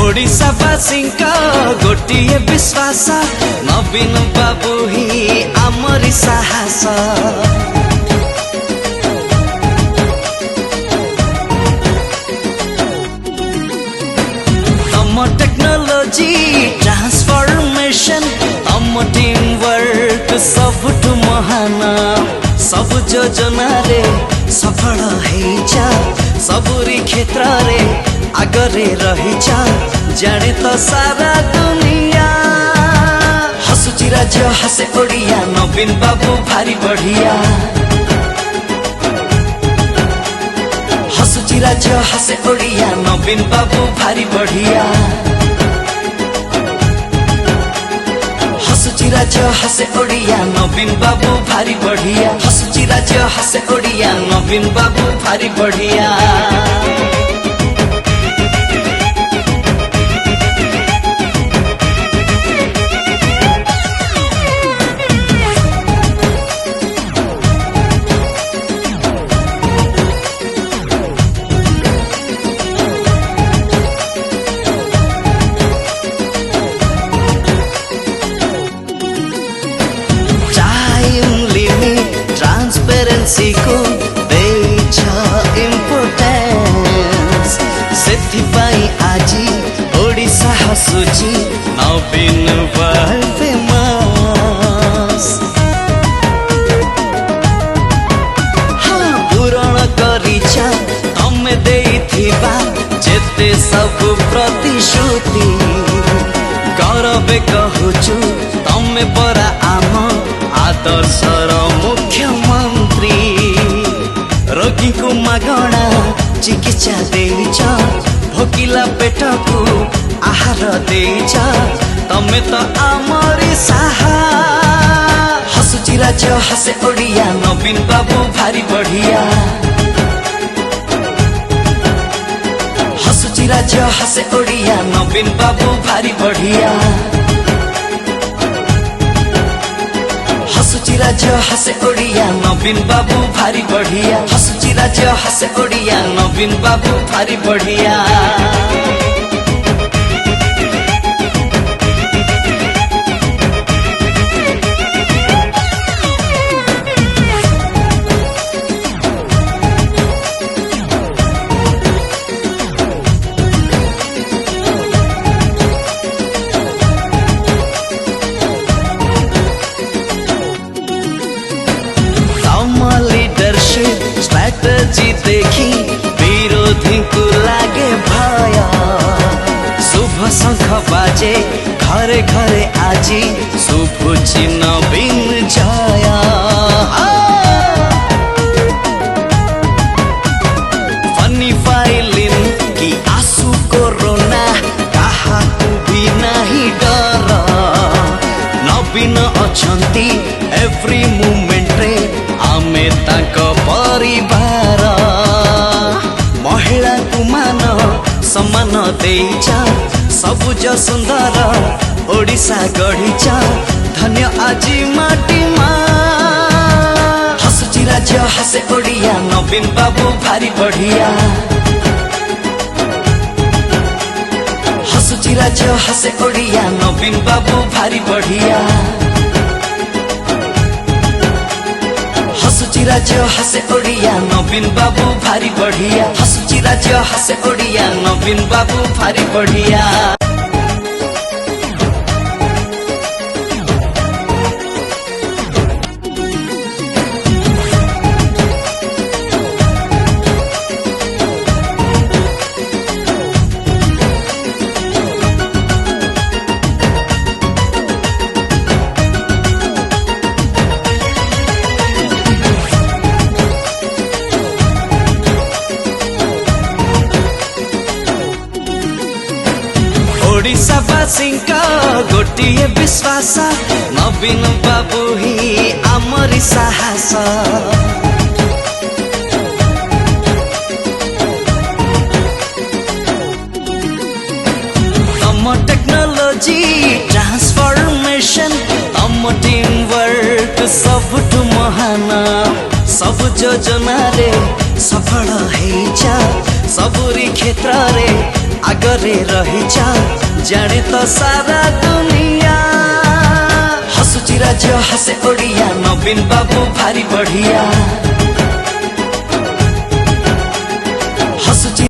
ओडिशावासी गोटे विश्वास नवीन बाबू ही आमरी साहस। तम टेक्नोलोजी ट्रांसफॉर्मेशन तम टीम वर्क सबुठ महान सब योजना रे सफल होइछा सबुरी क्षेत्र रे आगरे रहिछा जाने तो सारा दुनिया। हसुची राज्य हसे ओडिया नवीन बाबू भारी बढ़िया। हसुची राज्य हसे ओडिया नवीन बाबू भारी बढ़िया। हसुची राज्य हसे ओडिया नवीन बाबू भारी बढ़िया। हसुची राज्य हसे ओडिया नवीन बाबू भारी बढ़िया। ट्रांसपेरेंसी को इम्पोर्टेंस से आज ओडिशा हसुची नवीन वर्ल्ड फेमस। हाँ पूरण करिछा तमे देइथिबा जेते सब प्रतिश्रुति गौरवे कहूचु तमे परा आम आदर्शर मुख्यमंत्री। रोगी को मागणा चिकित्सा देइछ भोकिला पेट को आहार देइछ तमे तो आमरी साहा। हसुची राज्य हसे ओडिया नवीन बाबू भारी बढ़िया। हसुची राज्य हसे ओडिया नवीन बाबू भारी बढ़िया। हसुची राज्य हसे ओडिया नवीन बाबू भारी बढ़िया। हसुची राज्य हसे ओडिया नवीन बाबू भारी बढ़िया। स्ट्रैटेजी देखी विरोधी को लागे भय शुभ शंख बाजे घरे घरे आजी शुभुची नवीन जय। फनी फाइलिन की आंसू कोरोना कहा भी नहीं डर नवीन अछंती एवरी मोमेंट रे आमे ताको परिवार। महिला को मान सम्मान देइछा सबुज सुंदर ओडिशा गढ़िछा धन्य आजी माटी माँ। हसुची राज्य हसे ओडिया नवीन बाबू भारी बढ़िया। हसुची राज्य हसे ओडिया नवीन बाबू भारी बढ़िया। हसुची राज्य हसे ओडिया नवीन बाबू भारी बढ़िया। हसुची राज्य हसे ओडिया नवीन बाबू भारी बढ़िया। ओडिशावासी गोटे विश्वास नवीन बाबू ही आमरी साहस। तम टेक्नोलोजी ट्रांसफॉर्मेशन तम टीम वर्क सबुठ महान सब योजना रे सफल होइछा सबुरी क्षेत्र रे आगरे रही जाने तो सारा दुनिया। हसुची राज्य हसे ओडिया नवीन बाबू भारी बढ़िया।